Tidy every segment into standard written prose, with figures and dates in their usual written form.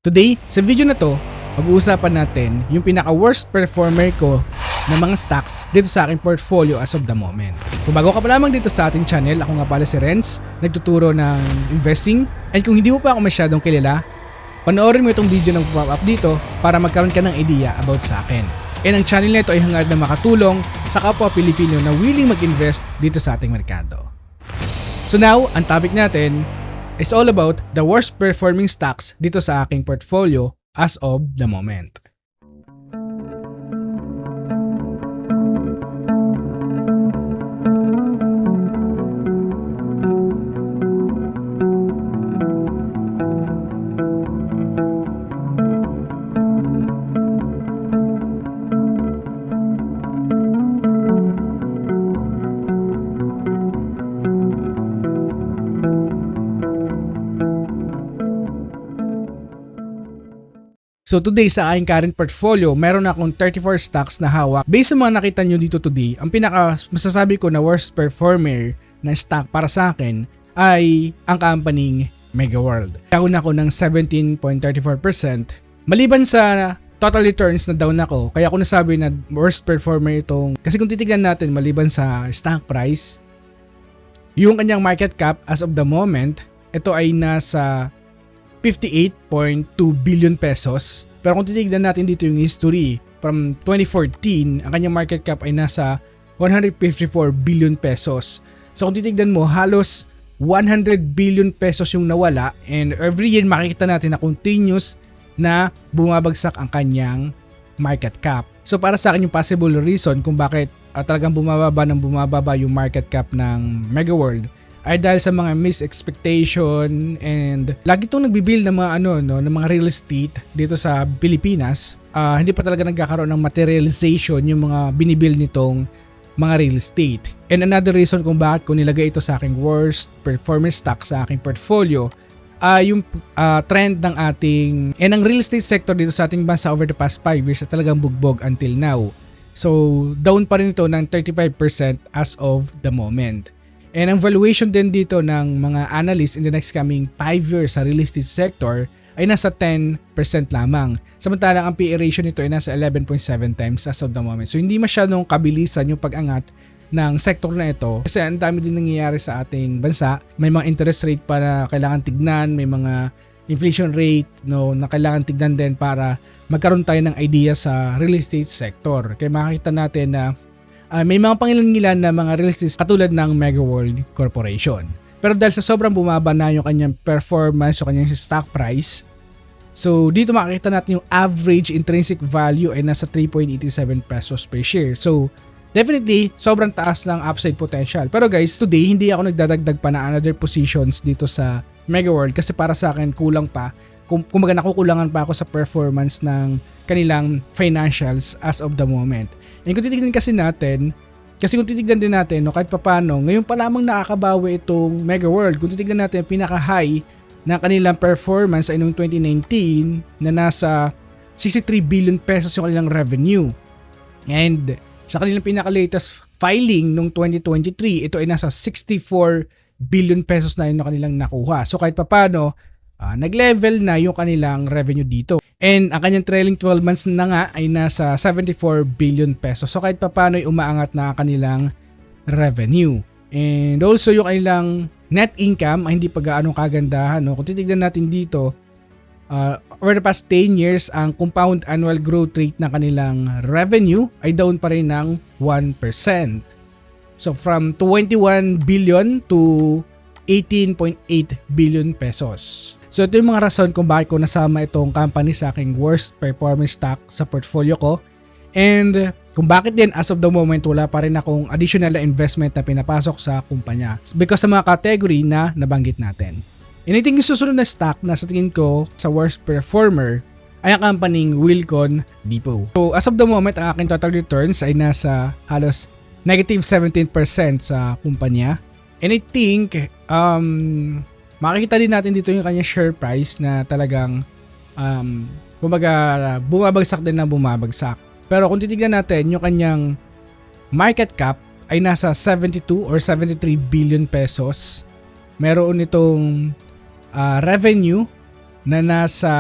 Today, sa video na to, pag-uusapan natin yung pinaka-worst performer ko ng mga stocks dito sa aking portfolio as of the moment. Kung bago ka pa lamang dito sa ating channel, ako nga pala si Renz, nagtuturo ng investing. And kung hindi mo pa ako masyadong kilala, panoorin mo itong video na pop up dito para magkaroon ka ng idea about sa akin. And ang channel na ito ay hangad na makatulong sa kapwa Pilipino na willing mag-invest dito sa ating merkado. So now, ang topic natin is all about the worst performing stocks dito sa aking portfolio as of the moment. So today sa aking current portfolio, meron akong 34 stocks na hawak. Based sa mga nakita nyo dito today, ang pinaka masasabi ko na worst performer na stock para sa akin ay ang company Megaworld. Down ako ng 17.34%. Maliban sa total returns na down ako, kaya ako nasabi na worst performer itong, kasi kung titignan natin maliban sa stock price, yung kanyang market cap as of the moment, ito ay nasa 58.2 billion pesos. Pero kung titignan natin dito yung history, from 2014, ang kanyang market cap ay nasa 154 billion pesos. So kung titignan mo, halos 100 billion pesos yung nawala, and every year makikita natin na continuous na bumabagsak ang kanyang market cap. So para sa akin yung possible reason kung bakit talagang bumababa yung market cap ng Megaworld ay dahil sa mga mis-expectation, and lagi itong nagbibuild ng mga ng mga real estate dito sa Pilipinas. Hindi pa talaga nagkakaroon ng materialization yung mga binibuild nitong mga real estate. And another reason kung bakit ko nilagay ito sa aking worst performing stock sa aking portfolio yung trend ng ating ang real estate sector dito sa ating bansa over the past 5 years at talagang bugbog until now. So down pa rin ito ng 35% as of the moment. And ang valuation din dito ng mga analysts in the next coming 5 years sa real estate sector ay nasa 10% lamang. Samantalang ang PE ratio nito ay nasa 11.7 times as of the moment. So hindi masyadong kabilisan yung pag-angat ng sector na ito kasi ang dami din nangyayari sa ating bansa. May mga interest rate pa na kailangan tignan, may mga inflation rate na kailangan tignan din para magkaroon tayo ng idea sa real estate sector. Kaya makikita natin na may mga pangilan-ngilan na mga real estate katulad ng Megaworld Corporation. Pero dahil sa sobrang bumaba na yung kanyang performance o kanyang stock price, so dito makikita natin yung average intrinsic value ay nasa 3.87 pesos per share. So definitely, sobrang taas ng upside potential. Pero guys, today hindi ako nagdadagdag pa na another positions dito sa Megaworld kasi para sa akin kulang pa. Kumbaga nakukulangan pa ako sa performance ng kanilang financials as of the moment. And kung titignan kasi natin, kung titignan din natin kahit papano, ngayon pa lamang nakakabawi itong Megaworld. Kung titignan natin, pinaka-high na kanilang performance ay noong 2019 na nasa 63 billion pesos yung kanilang revenue. And sa kanilang pinaka-latest filing noong 2023, ito ay nasa 64 billion pesos na yung kanilang nakuha. So kahit papano, nag-level na yung kanilang revenue dito. And ang kanyang trailing 12 months na nga ay nasa 74 billion pesos. So kahit paano ay umaangat na kanilang revenue. And also yung kanilang net income ay hindi pa gaano kagandahan. Kung titignan natin dito, over the past 10 years, ang compound annual growth rate ng kanilang revenue ay down pa rin ng 1%. So from 21 billion to 18.8 billion pesos. So ito yung mga rason kung bakit ko nasama itong company sa aking worst performing stock sa portfolio ko. And kung bakit din as of the moment wala pa rin akong additional na investment na pinapasok sa kumpanya. Because sa mga category na nabanggit natin. And I think yung susunod na stock na sa tingin ko sa worst performer ay ang company Wilcon Depot. So as of the moment ang aking total returns ay nasa halos negative 17% sa kumpanya. And I think makikita din natin dito yung kanyang share price na talagang bumabagsak din na bumabagsak. Pero kung titignan natin yung kanyang market cap ay nasa 72 or 73 billion pesos. Meron itong revenue na nasa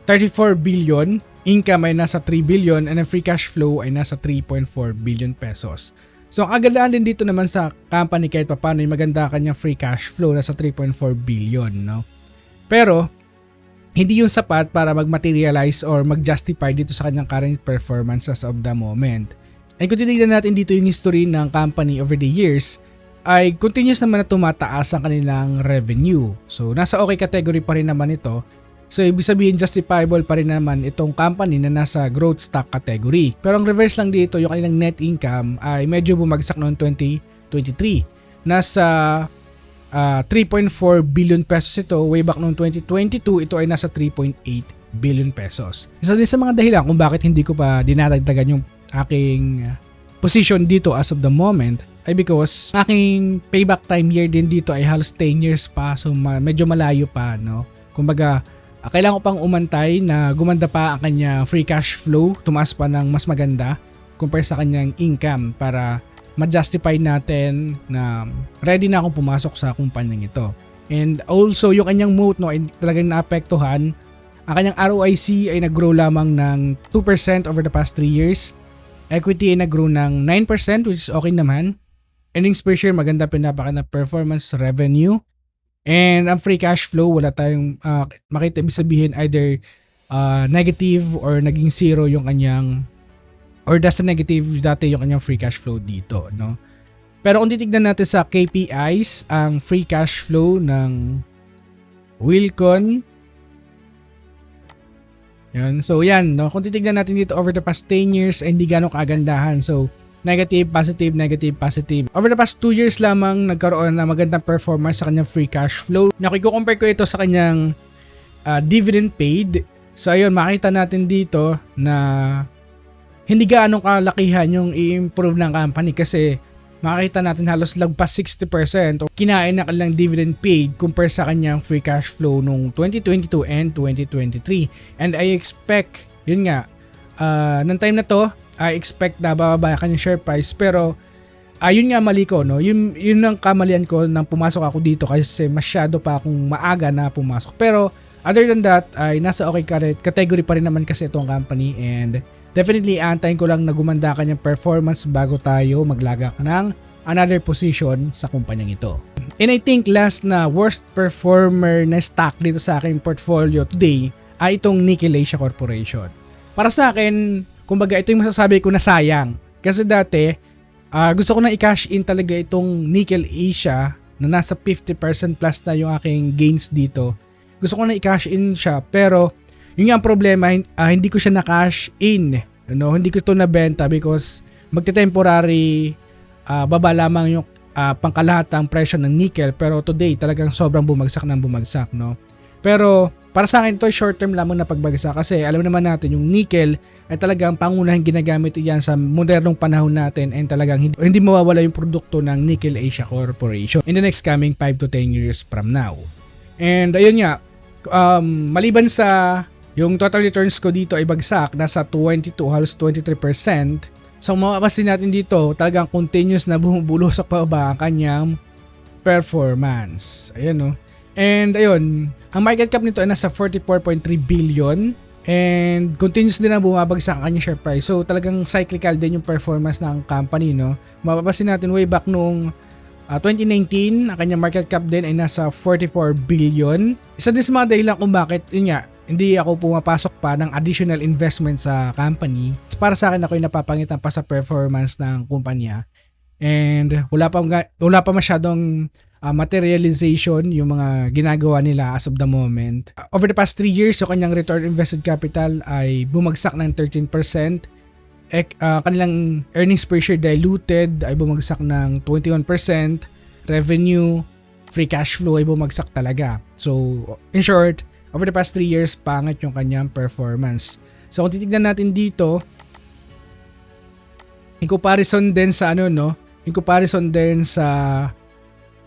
34 billion, income ay nasa 3 billion, and ang free cash flow ay nasa 3.4 billion pesos. So ang kagandaan din dito naman sa company kahit paano ay maganda kanyang free cash flow nasa 3.4 billion, no? Pero hindi yun sapat para mag-materialize or mag-justify dito sa kanyang current performance as of the moment. And kung titignan natin dito yung history ng company over the years, ay continuous naman na tumataas ang kanilang revenue. So nasa okay category pa rin naman ito. So ibig sabihin justifiable pa rin naman itong company na nasa growth stock category. Pero ang reverse lang dito, yung kanilang net income ay medyo bumagsak noong 2023. Nasa 3.4 billion pesos ito, way back noong 2022 ito ay nasa 3.8 billion pesos. Isa din sa mga dahilan kung bakit hindi ko pa dinadagdagan yung aking position dito as of the moment ay because aking payback time year din dito ay halos 10 years pa, so medyo malayo pa, no? Kumbaga kailangan ko pang umantay na gumanda pa ang kanya free cash flow, tumaas pa ng mas maganda compare sa kanyang income para ma-justify natin na ready na akong pumasok sa kumpanyang ito. And also yung kanyang moat, no, ay talagang naapektuhan. Ang kanyang ROIC ay nag-grow lamang ng 2% over the past 3 years. Equity ay nag-grow ng 9%, which is okay naman. Earnings per share maganda, pinapaka na performance, revenue. And ang free cash flow, wala tayong makita, ibig sabihin either negative or naging zero yung kanyang, or that's a negative dati yung kanyang free cash flow dito, no? Pero kung titignan natin sa KPIs, ang free cash flow ng Wilcon, yan. So yan, no? Kung titignan natin dito over the past 10 years, hindi gano'ng kagandahan. So negative, positive, negative, positive. Over the past 2 years lamang nagkaroon na magandang performance sa kanyang free cash flow. Nakiko-compare ko ito sa kanyang dividend paid. So ayun, makita natin dito na hindi gaanong kalakihan yung i-improve ng company kasi makita natin halos lagpas 60% o kinain na kanilang dividend paid compare sa kanyang free cash flow nung 2022 and 2023. And I expect, yun nga, ng time na to, I expect na bababa kanyang share price, pero yun nga mali ko, no? Yun ang kamalian ko nang pumasok ako dito kasi masyado pa akong maaga na pumasok. Pero other than that, ay nasa okay category pa rin naman kasi itong company, and definitely antayin ko lang na gumanda kanyang performance bago tayo maglagak ng another position sa kumpanyang ito. And I think last na worst performer na stock dito sa aking portfolio today ay itong Nickel Asia Corporation. Para sa akin, kumbaga ito yung masasabi ko na sayang. Kasi dati, gusto ko na i-cash in talaga itong Nickel Asia na nasa 50% plus na yung aking gains dito. Gusto ko na i-cash in siya, pero yun yung problema, hindi ko siya na-cash in. No? Hindi ko ito nabenta because magte-temporary baba lamang yung pangkalahatang presyo ng nickel, pero today talagang sobrang bumagsak ng bumagsak, no? Pero para sa akin ito short term lamang na pagbagsak kasi alam naman natin yung nickel ay talagang pangunahing ginagamit iyan sa modernong panahon natin, and talagang hindi mawawala yung produkto ng Nickel Asia Corporation in the next coming 5 to 10 years from now. And ayun nga, maliban sa yung total returns ko dito ay bagsak, nasa 22 halos 23%. So mapapansin natin dito talagang continuous na bumubulusok pa ba ang kanyang performance. Ayan, no. And ayun, ang market cap nito ay nasa 44.3 billion and continuous din na bumabagsak ang kanyang share price. So talagang cyclical din yung performance ng company, no. Mapapansin natin way back noong 2019, ang kanyang market cap din ay nasa 44 billion. Isa din sa mga dahilan kung bakit, yun nga, hindi ako pumapasok pa ng additional investment sa company. Para sa akin, ako yung napapangitan pa sa performance ng kumpanya. And wala pa masyadong materialization yung mga ginagawa nila as of the moment. Over the past 3 years, so kanyang return on invested capital ay bumagsak ng 13%. Kanilang earnings per share diluted ay bumagsak ng 21%. Revenue, free cash flow ay bumagsak talaga. So, in short, over the past 3 years, pangit yung kanyang performance. So, kung titignan natin dito, in comparison din sa in comparison din sa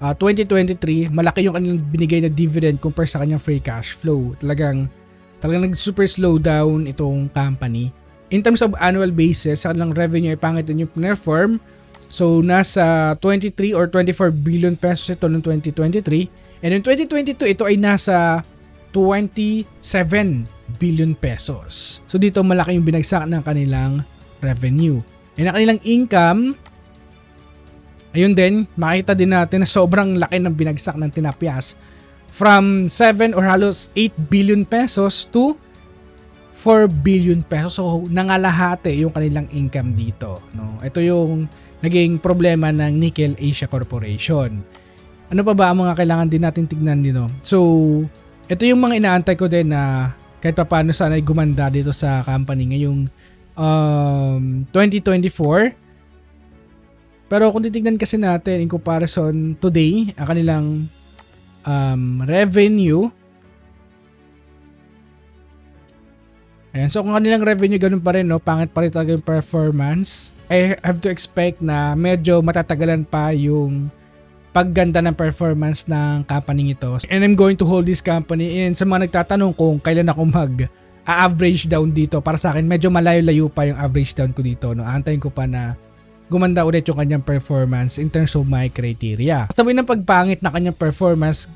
2023, malaki yung kanilang binigay na dividend compare sa kanyang free cash flow. Talagang nag-super slow down itong company. In terms of annual basis, sa kanilang revenue ay pangit din yung perform. So nasa 23 or 24 billion pesos ito noong 2023. And in 2022, ito ay nasa 27 billion pesos. So dito malaki yung binagsak ng kanilang revenue. And ang kanilang income, ayun din, makita din natin na sobrang laki ng binagsak ng Tinapyas. From 7 or halos 8 billion pesos to 4 billion pesos. So nangalahati yung kanilang income dito. No? Ito yung naging problema ng Nickel Asia Corporation. Ano pa ba ang mga kailangan din natin tignan dito? So ito yung mga inaantay ko din na kahit pa paano sana ay gumanda dito sa company ngayong 2024. Pero kung titignan kasi natin in comparison today, ang kanilang revenue. Ayan, so kung kanilang revenue ganun pa rin, no, pangit pa rin talaga yung performance, I have to expect na medyo matatagalan pa yung pagganda ng performance ng company ito. And I'm going to hold this company, and sa mga nagtatanong kung kailan ako mag-average down dito, para sa akin medyo malayo-layo pa yung average down ko dito. No? Aantayin ko pa na gumanda ulit yung kanyang performance in terms of my criteria. Sabi ng pagpangit na kanyang performance,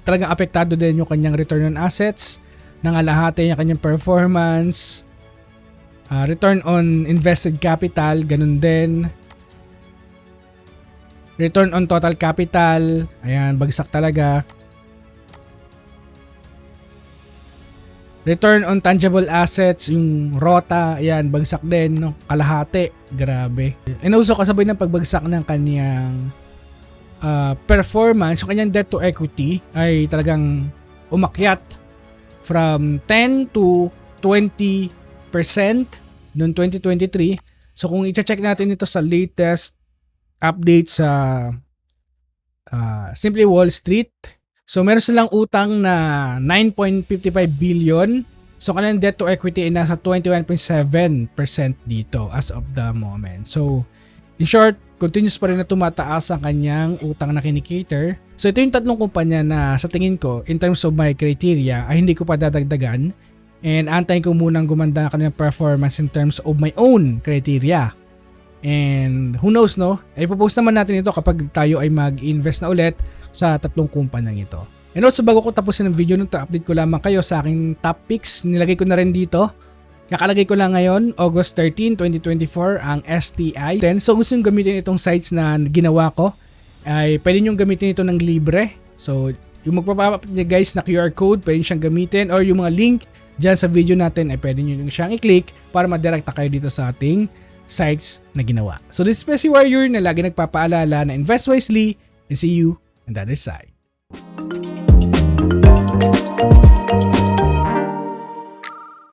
talagang apektado din yung kanyang return on assets, nangalahati yung kanyang performance, return on invested capital, ganun din. Return on total capital, ayan, bagsak talaga. Return on tangible assets, yung ROTA, ayan, bagsak din, no? Kalahati, grabe. And also kasabay ng pagbagsak ng kanyang performance, yung kanyang debt to equity ay talagang umakyat from 10 to 20% noong 2023. So kung i-check natin ito sa latest update sa Simply Wall Street, so meron silang utang na 9.55 billion. So kanilang debt to equity ay nasa 21.7% dito as of the moment. So in short, continuous pa rin na tumataas ang kanyang utang na kinikater. So ito yung tatlong kumpanya na sa tingin ko in terms of my criteria ay hindi ko pa dadagdagan. And antayin ko munang gumanda ang kanilang performance in terms of my own criteria. And who knows, no? Ay ipopost naman natin ito kapag tayo ay mag-invest na ulit sa tatlong kumpanyang ito. And also bago ko tapusin ang video nito, update ko lamang kayo sa aking top picks. Nilagay ko na rin dito. Kakalagay ko lang ngayon, August 13, 2024, ang STI. Then, so gusto nyo gamitin itong sites na ginawa ko, ay pwede nyo gamitin ito ng libre. So yung magpapap niya guys na QR code, pwede siyang gamitin, or yung mga link dyan sa video natin ay pwede nyo siyang i-click para madirekta kayo dito sa ating sites na ginawa. So this is Pesy Warrior na lagi nagpapaalala na invest wisely, and see you on the other side.